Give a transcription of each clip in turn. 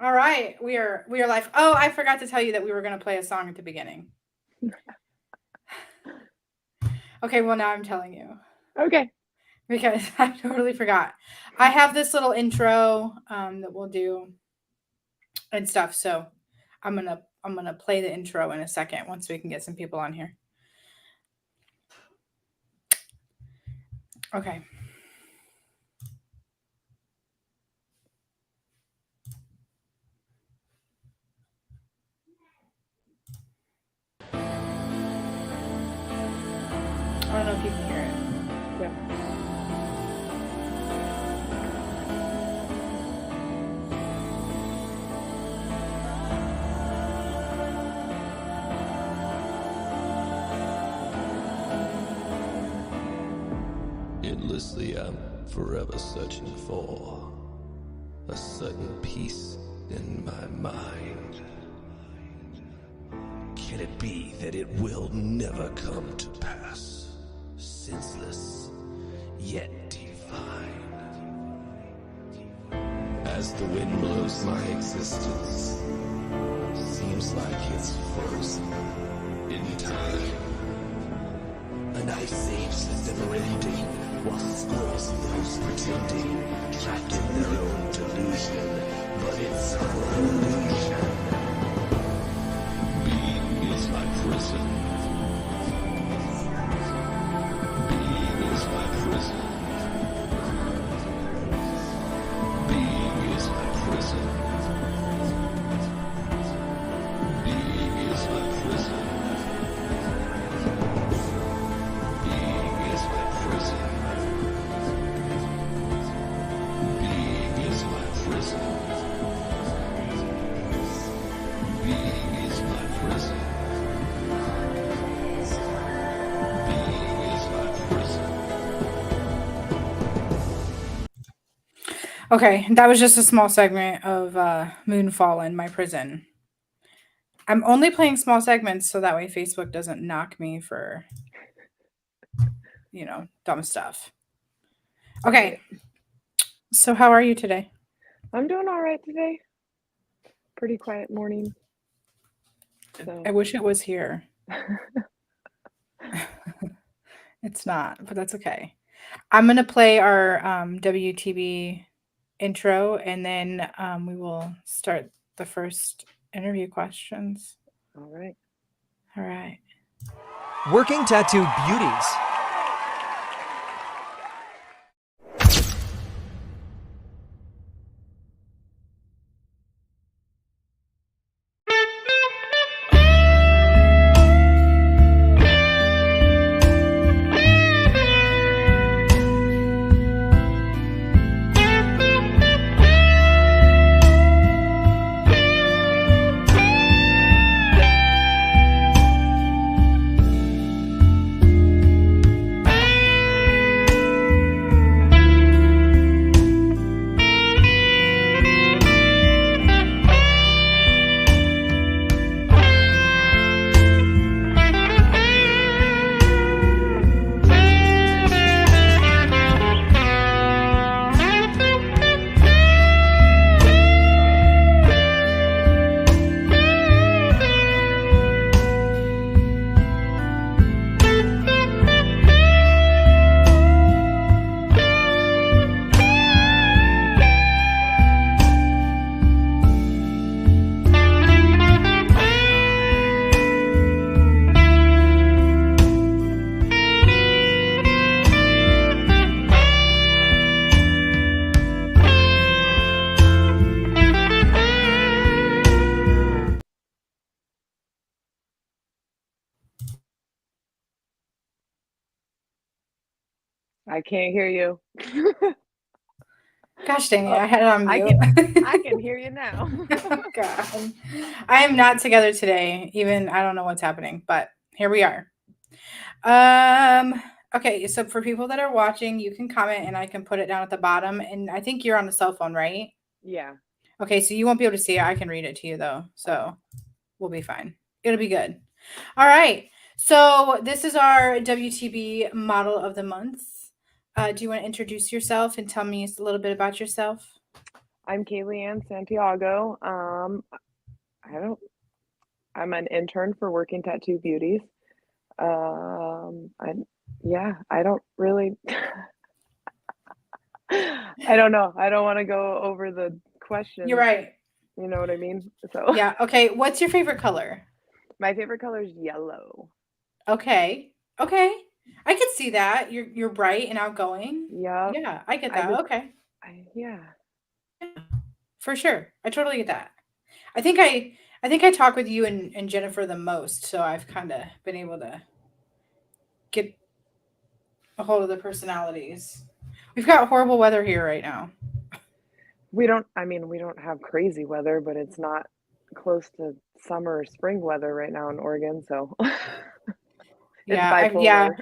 All right, we are live. Oh, I forgot to tell you that we were going to play a song at the beginning. Okay, well now I'm telling you. Okay. Because I totally forgot. I have this little intro that we'll do and stuff. So I'm gonna play the intro in a second once we can get some people on here. Okay. I don't know if you can hear it. Yeah. Endlessly, I'm forever searching for a certain peace in my mind. Can it be that it will never come to pass? Senseless, yet divine. As the wind blows my existence, seems like it's frozen in time. A ice age that's never ending, while scores of those pretending, trapped in their own delusion, but it's all an illusion. Being is my prison. Being is my prison. Being is my prison. Being is my prison. Being is my prison. Being is my prison. Being is my prison. Being is my prison. Okay, that was just a small segment of Moonfall in my prison. I'm only playing small segments so that way Facebook doesn't knock me for, dumb stuff. Okay. So how are you today? I'm doing all right today. Pretty quiet morning. So. I wish it was here. It's not, but that's okay. I'm going to play our WTB intro, and then we will start the first interview questions. All right. All right. Working Tattooed Beaties. I can't hear you. Gosh dang it, I had it on mute. I can hear you now. Oh, God. I am not together today. Even I don't know what's happening, but here we are. Okay, so for people that are watching, you can comment and I can put it down at the bottom. And I think you're on a cell phone, right? Yeah. Okay, so you won't be able to see it. I can read it to you though. So we'll be fine. It'll be good. All right. So this is our WTB model of the month. Do you want to introduce yourself and tell me a little bit about yourself? I'm Katliann Santiago. I'm an intern for Working Tattooed Beaties. I I don't really I don't know. I don't want to go over the You're questions. right. You know what I mean? So Yeah. Okay. What's your favorite color? my favorite color is yellow. Okay. Okay. I could see that. You're bright and outgoing. Yep. Yeah, I get I that. just Okay. yeah. Yeah, for sure. I totally get that. I think I talk with you and Jennifer the most, so I've kind of been able to get a hold of the personalities. We've got horrible weather here right now. We don't we don't have crazy weather, but it's not close to summer or spring weather right now in Oregon, so it's Yeah, bipolar.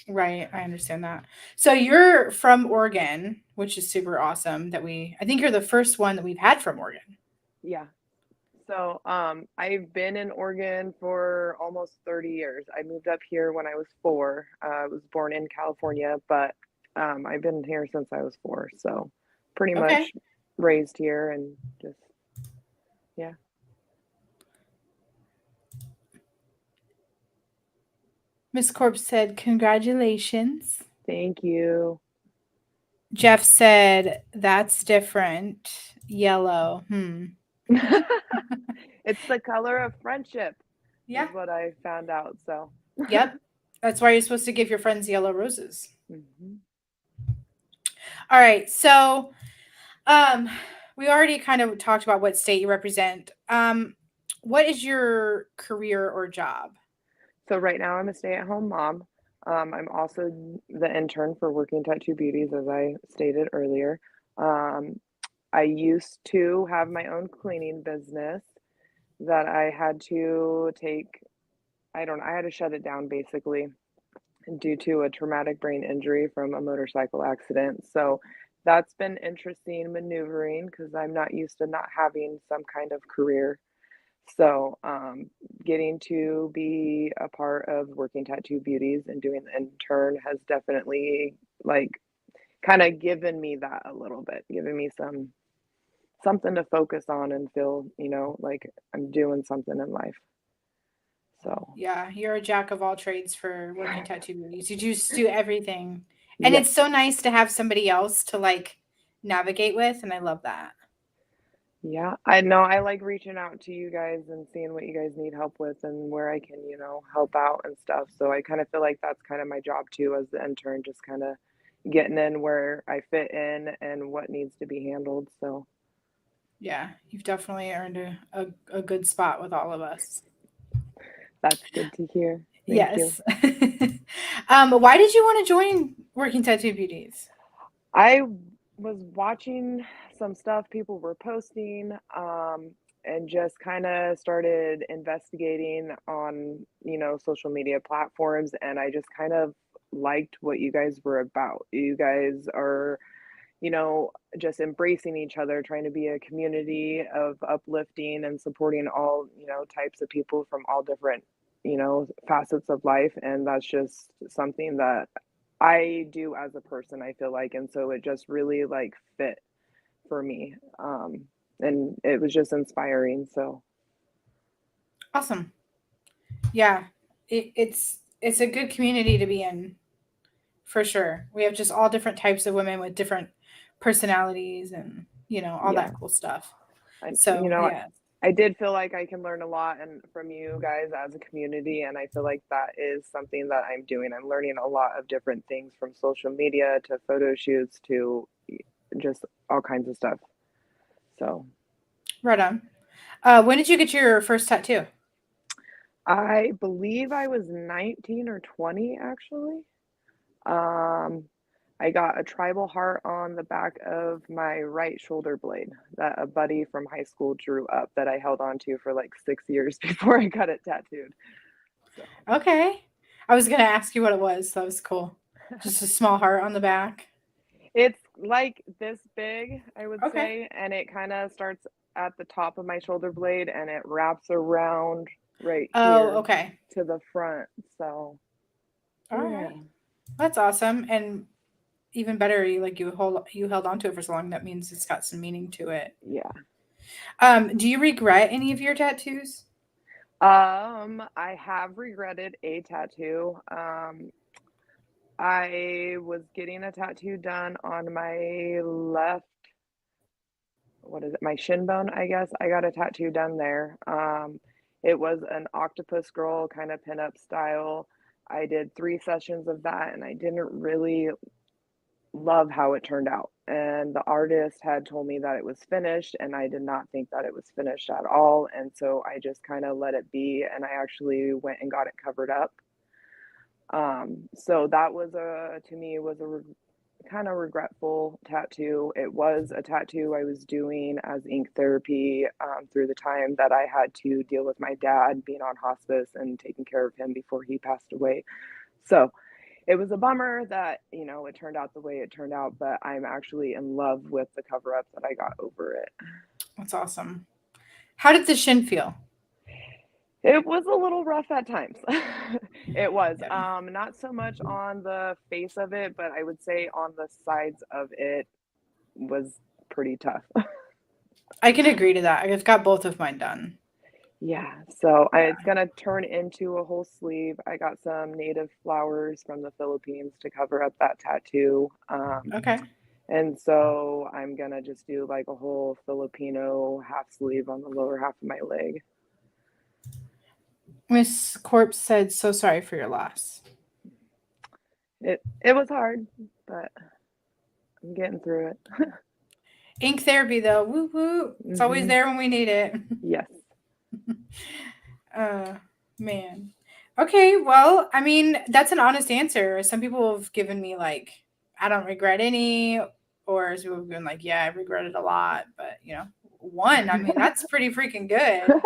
right. I understand that. So you're from Oregon, which is super awesome I think you're the first one that we've had from Oregon. Yeah. So, I've been in Oregon for almost 30 years. I moved up here when I was 4. I was born in California, but I've been here since I was 4. So, pretty Okay. much raised here and just, yeah. Miss Corp said, "Congratulations." Thank you. Jeff said, "That's different. Yellow." It's the color of friendship, Yeah. is what I found out. So, Yep. That's why you're supposed to give your friends yellow roses. mhm. All right. So, um, we already kind of talked about what state you represent. What is your career or job? So right now I'm a stay-at-home mom. I'm also the intern for Working Tattooed Beaties, as I stated earlier. Um, I used to have my own cleaning business that I had to take, I had to shut it down basically due to a traumatic brain injury from a motorcycle accident. So that's been interesting maneuvering because I'm not used to not having some kind of career. So, getting to be a part of Working Tattoo Beauties and doing the intern has definitely like kind of given me that a little bit, given me something to focus on and feel, like I'm doing something in life. So, Yeah, you're a jack of all trades for Working Tattoo Beauties. You just do everything. And yes. it's so nice to have somebody else to like navigate with, and I love that. Yeah, I know I like reaching out to you guys and seeing what you guys need help with and where I can, help out and stuff. So I kind of feel like that's kind of my job too as the intern, just kind of getting in where I fit in and what needs to be handled. So Yeah, you've definitely earned a good spot with all of us. that's good to hear. Thank you. Yes. Why did you want to join Working Tattoo Beauties? I was watching some stuff people were posting, and just kind of started investigating on, social media platforms. And I just kind of liked what you guys were about. You guys are, just embracing each other, trying to be a community of uplifting and supporting all, types of people from all different, facets of life. And that's just something that I do as a person, I feel like. And so it just really like fit for me. And it was just inspiring. So Awesome. Yeah, it's a good community to be in for sure. We have just all different types of women with different personalities and all yeah, that cool stuff. I, So yeah, I did feel like I can learn a lot and from you guys as a community, and I feel like that is something that I'm doing. I'm learning a lot of different things from social media to photo shoots to just all kinds of stuff. So right on. When did you get your first tattoo? I believe I was 19 or 20 actually. Um, I got a tribal heart on the back of my right shoulder blade that a buddy from high school drew up that I held on to for like 6 years before I got it tattooed. So Okay, I was gonna ask you what it was. That was cool. Just a small heart on the back. it's like this big, I would Okay. say, and it kind of starts at the top of my shoulder blade and it wraps around right Oh, here okay. to the front. So All yeah. right. That's awesome. And even better. You held on to it for so long. That means it's got some meaning to it. Yeah. Do you regret any of your tattoos? I have regretted a tattoo. I was getting a tattoo done on my left, what is it, my shin bone, I guess. I got a tattoo done there. It was an octopus girl kind of pinup style. I did 3 sessions of that, and I didn't really love how it turned out. And the artist had told me that it was finished, and I did not think that it was finished at all. And so I just kind of let it be, and I actually went and got it covered up. So that was to me, was a kind of regretful tattoo. It was a tattoo I was doing as ink therapy through the time that I had to deal with my dad being on hospice and taking care of him before he passed away. So it was a bummer that, it turned out the way it turned out, but I'm actually in love with the cover up that I got over it. That's awesome. How did the shin feel? It was a little rough at times. It was. Yeah. Not so much on the face of it, but I would say on the sides of it was pretty tough. I can agree to that. I've got both of mine done. Yeah, so Yeah. it's gonna turn into a whole sleeve. I got some native flowers from the Philippines to cover up that tattoo. Okay. And so I'm gonna just do like a whole Filipino half sleeve on the lower half of my leg. Miss Corpse said, "So sorry for your loss." It was hard, but I'm getting through it. Ink therapy, though, woo woo. It's always there when we need it. Yes. Man. Okay, well, I mean, that's an honest answer. Some people have given me like, I don't regret any, or some people have been like, yeah, I regretted a lot. But one, I mean, that's pretty freaking good.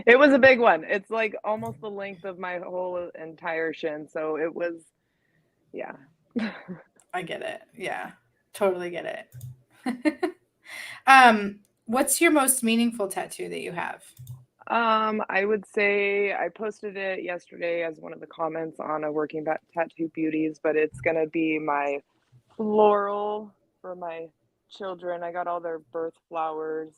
It was a big one. It's like almost the length of my whole entire shin. So it was, yeah. I get it. Yeah, totally get it. What's your most meaningful tattoo that you have? I would say I posted it yesterday as one of the comments on a Working Tattooed Beaties, but it's gonna be my floral for my children. I got all their birth flowers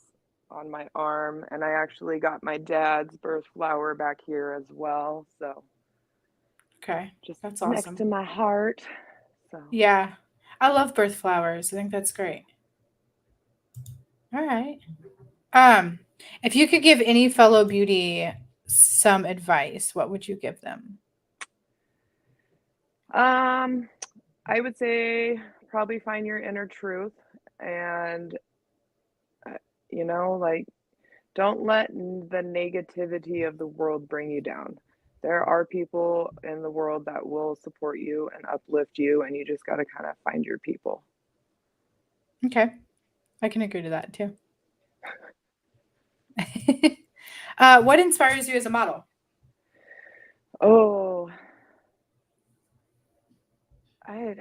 on my arm, and I actually got my dad's birth flower back here as well. So Okay, just that's next awesome. to my heart. So Yeah, I love birth flowers. I think that's great. All right. If you could give any fellow beauty some advice, what would you give them? I would say probably find your inner truth and like don't let the negativity of the world bring you down. There are people in the world that will support you and uplift you, and you just got to kind of find your people. Okay, I can agree to that too. What inspires you as a model? Oh, I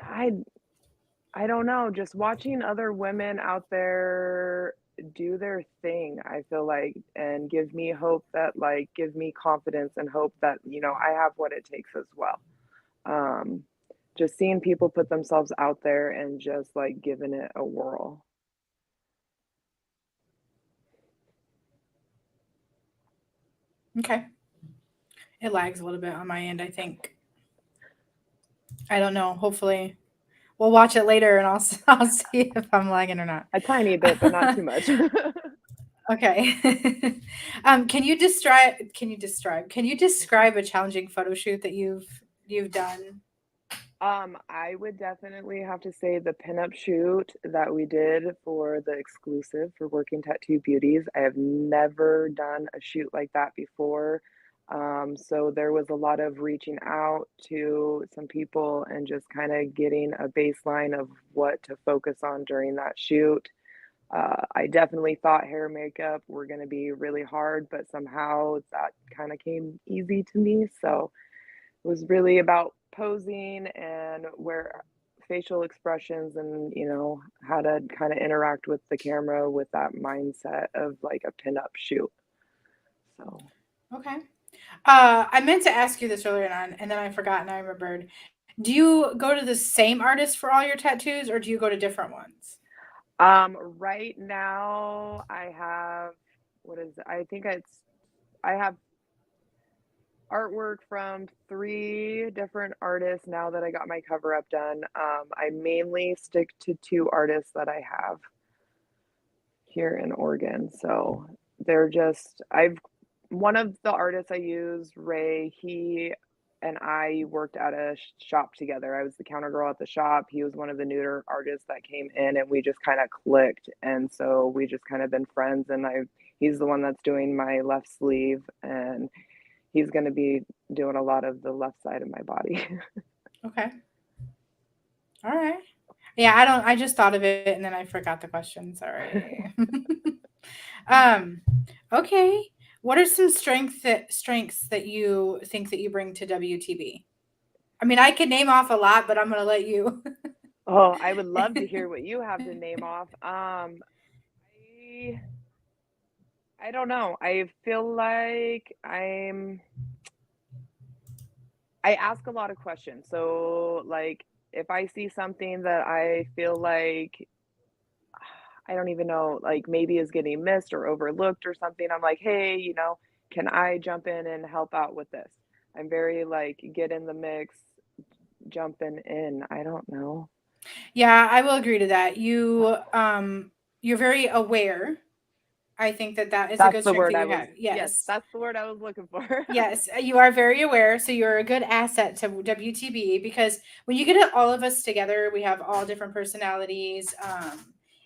don't know. Just watching other women out there do their thing, I feel like, and give me hope that, like, give me confidence and hope that, I have what it takes as well. Um, just seeing people put themselves out there and just like giving it a whirl. Okay, it lags a little bit on my end, I think. I don't know. Hopefully, we'll watch it later, and I'll see if I'm lagging or not. A tiny bit, but not too much. Okay. Can you describe a challenging photo shoot that you've done? I would definitely have to say the pinup shoot that we did for the exclusive for Working Tattooed Beaties. I have never done a shoot like that before. So there was a lot of reaching out to some people and just kind of getting a baseline of what to focus on during that shoot. I definitely thought hair and makeup were going to be really hard, but somehow that kind of came easy to me. So it was really about posing and where facial expressions and how to kind of interact with the camera with that mindset of like a pinup shoot. So Okay. I meant to ask you this earlier on, and then I forgot, and I remembered. Do you go to the same artist for all your tattoos, or do you go to different ones? Right now I have, what is it? I have artwork from 3 different artists now that I got my cover up done. I mainly stick to 2 artists that I have here in Oregon. So they're just, one of the artists I use, Ray, he and I worked at a shop together. I was the counter girl at the shop. He was one of the newer artists that came in, and we just kind of clicked. And so we just kind of been friends. And he's the one that's doing my left sleeve, and he's going to be doing a lot of the left side of my body. Okay. All right. Yeah, I just thought of it and then I forgot the question. Sorry. um, okay. What are some strengths that you think that you bring to WTB? I mean, I could name off a lot, but I'm gonna let you. Oh, I would love to hear what you have to name off. I don't know. I feel like I ask a lot of questions. So, like, if I see something that I feel like I don't even know, like maybe is getting missed or overlooked or something, I'm like, hey, can I jump in and help out with this? I'm very like, get in the mix, jumping in. I don't know. Yeah, I will agree to that. You're very aware. I think that is a That's good the strength word that I you was, have. yes, Yes. that's the word I was looking for. Yes, you are very aware. So you're a good asset to WTB because when you get all of us together, we have all different personalities.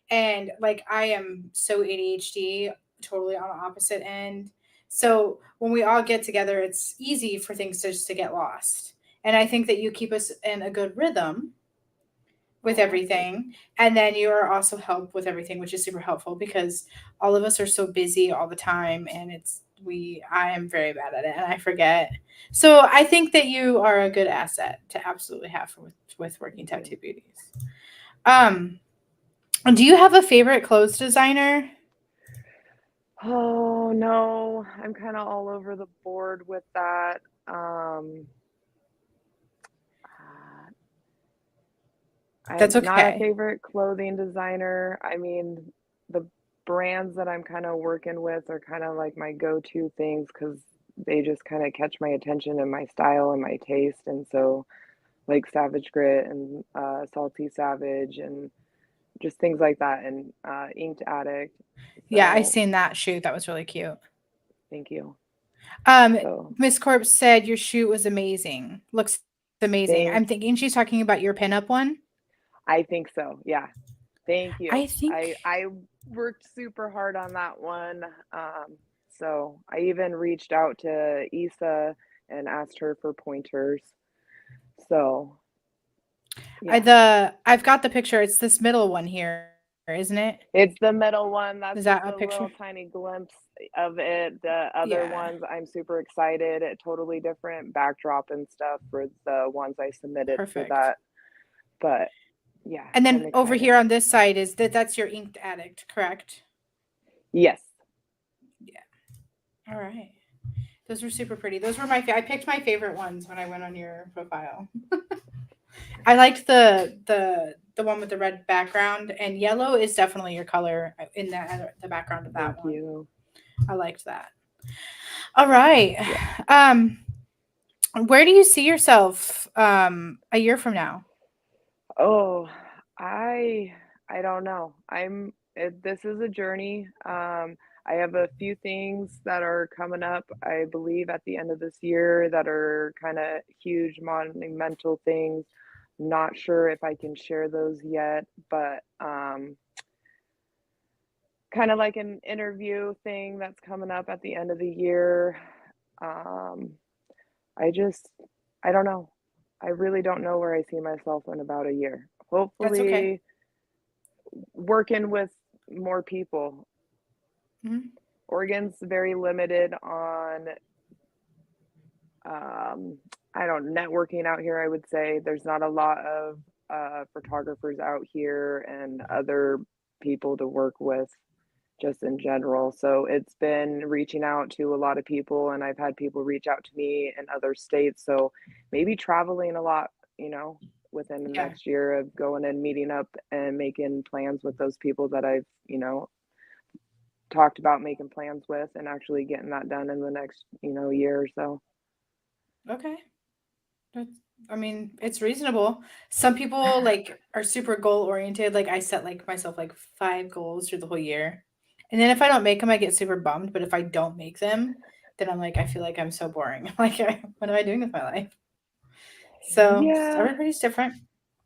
And like I am so ADHD, totally on the opposite end. So when we all get together, it's easy for things to get lost. And I think that you keep us in a good rhythm with Oh, thank everything. And then you are also help with everything, which is super helpful because all of us are so busy all the time and I am very bad at it and I forget. So I think that you are a good asset to absolutely have with Working thank you. Tattoo Beauties. Um do you have a favorite clothes designer? Oh no, I'm kind of all over the board with that. Uh, That's I'm not a okay. favorite clothing designer. I mean, the brands that I'm kind of working with are kind of like my go-to things because they just kind of catch my attention and my style and my taste. And so, like Savage Grit and Salty Savage and just things like that, and Inked Addict. Yeah, I So, seen that shoot. That was really cute. thank you. Um, So, Miss Corp said your shoot was amazing. Looks amazing. thank I'm thinking she's talking about your pinup one. I think so. Yeah. Thank you. I think I worked super hard on that one. So I even reached out to Issa and asked her for pointers. So yeah, I've got the picture. It's this middle one here, isn't it? it's the middle one. Is That's that just a a little picture? tiny glimpse of it. The other Yeah. ones, I'm super excited. A totally different backdrop and stuff for the ones I submitted for Perfect. that. But yeah, And I'm then over excited. here on this side is that's your Inked Addict, correct? Yes. Yeah. All right. Those were super pretty. Those were I picked my favorite ones when I went on your profile. I liked the one with the red background, and yellow is definitely your color in the background of that Thank one. you. I liked that. All right. Yeah. Um, where do you see yourself a year from now? Oh, I I don't know. This is a journey. I have a few things that are coming up, I believe at the end of this year that are kind of huge monumental things. Not sure if I can share those yet, but kind of like an interview thing that's coming up at the end of the year. Um, I just I don't know. I really don't know where I see myself in about a year. That's okay. Hopefully working with more people. Mhm. Oregon's very limited on I don't networking out here, I would say. There's not a lot of photographers out here and other people to work with just in general. So it's been reaching out to a lot of people, and I've had people reach out to me in other states. So maybe traveling a lot you know, within the Yeah. next year of going and meeting up and making plans with those people that I've, talked about making plans with and actually getting that done in the next, year or so. Okay. I mean, it's reasonable. Some people like are super goal oriented. Like I set like myself like 5 goals through the whole year. And then if I don't make them, I get super bummed. But if I don't make them, then I'm like, I feel like I'm so boring. Like, what am I doing with my life? So Yeah. everybody's different.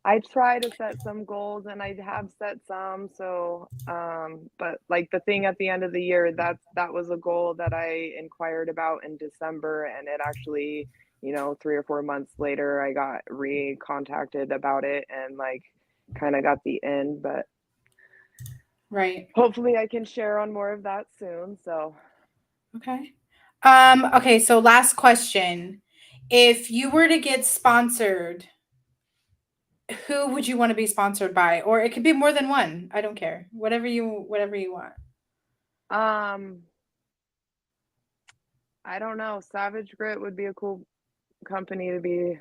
I try to set some goals and I have set some. So, but like the thing at the end of the year, that was a goal that I inquired about in December, and it actually, 3 or 4 months later, I got recontacted about it and like kind of got the end. But Right. hopefully, I can share on more of that soon. So, Okay. Okay, so last question. If you were to get sponsored, who would you want to be sponsored by? Or it could be more than one. I don't care. Whatever you want. um, I don't know. Savage Grit would be a cool company to be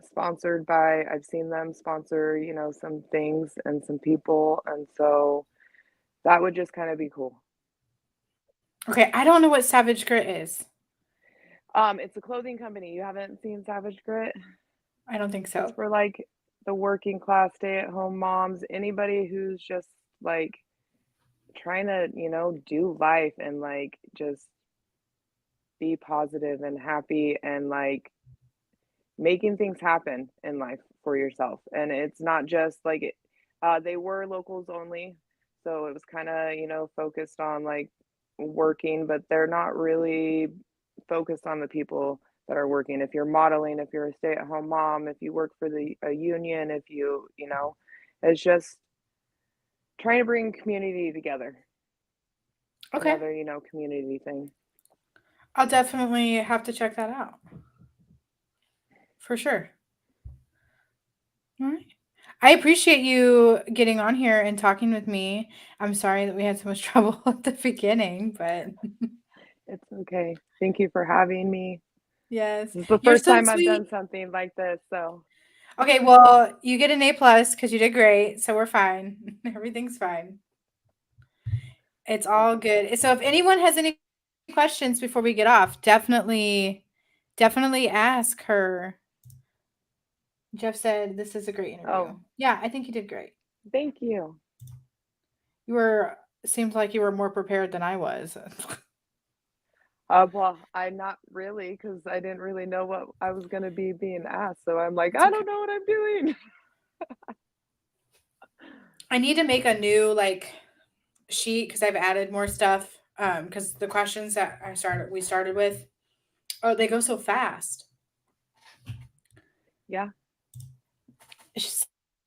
sponsored by. I've seen them sponsor, some things and some people, and so that would just kind of be cool. Okay, I don't know what Savage Grit is. It's a clothing company. You haven't seen Savage Grit? I don't think It's so. for like the working class stay-at-home moms, anybody who's just like trying to, do life and like just be positive and happy and like making things happen in life for yourself. And it's not just like they were locals only, so it was kind of, focused on like working, but they're not really focused on the people that are working. If you're modeling, if you're a stay-at-home mom, if you work for a union, if it's just trying to bring community together. Okay. Another, community thing. I'll definitely have to check that out. For sure. All right. I appreciate you getting on here and talking with me. I'm sorry that we had so much trouble at the beginning, but It's okay. Thank you for having me. yes, This is the you're first so time I've sweet. done something like this, so Okay, well, you get an A+ because you did great, so we're fine. Everything's fine. It's all good. So if anyone has any questions before we get off, definitely ask her. Jeff said this is a great interview. Oh, Yeah, I think you did great. thank you. Seems like you were more prepared than I was. Well, I'm not really because I didn't really know what I was gonna be being asked. So I'm like, It's I okay. don't know what I'm doing. I need to make a new like sheet because I've added more stuff. Because the questions that we started with, they go so fast. Yeah, She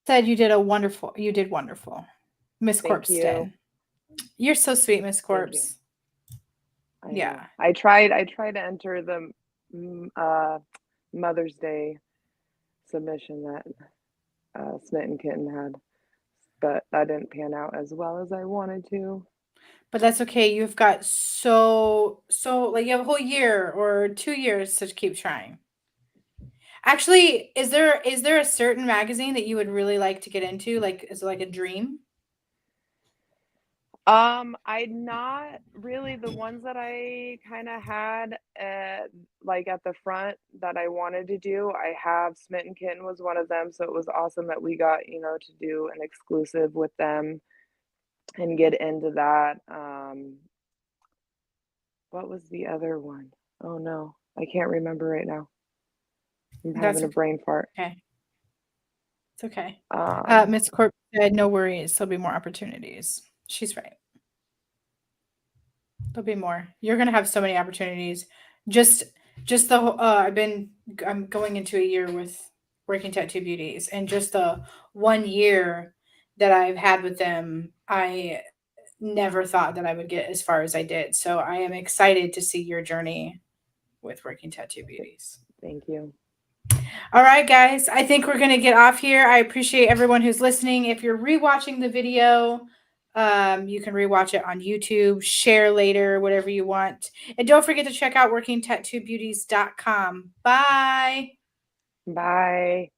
said you did wonderful, Miss thank Corpse you. did. You're so sweet, Miss Thank you. Corpse. I Yeah. know. I tried to enter the Mother's Day submission that Smitten Kitten had, but that didn't pan out as well as I wanted to. But that's okay. You've got so like you have a whole year or 2 years to keep trying. Actually, is there a certain magazine that you would really like to get into? Like, is it like a dream? I'm not really the ones that I kind of had like at the front that I wanted to do. I have Smitten Kitten was one of them, so it was awesome that we got, to do an exclusive with them and get into that. What was the other one? Oh no, I can't remember right now. I'm That's having a brain fart. okay. It's okay. Um, Miss Corp said, "No worries. There'll be more opportunities." She's right. There'll be more. You're gonna have so many opportunities. Just the I'm going into a year with Working Tattooed Beaties, and just the 1 year that I've had with them, I never thought that I would get as far as I did. So I am excited to see your journey with Working Tattooed Beaties. thank you. All right, guys. I think we're going to get off here. I appreciate everyone who's listening. If you're rewatching the video, you can rewatch it on YouTube, share later, whatever you want. And don't forget to check out workingtattooedbeauties.com. Bye. Bye.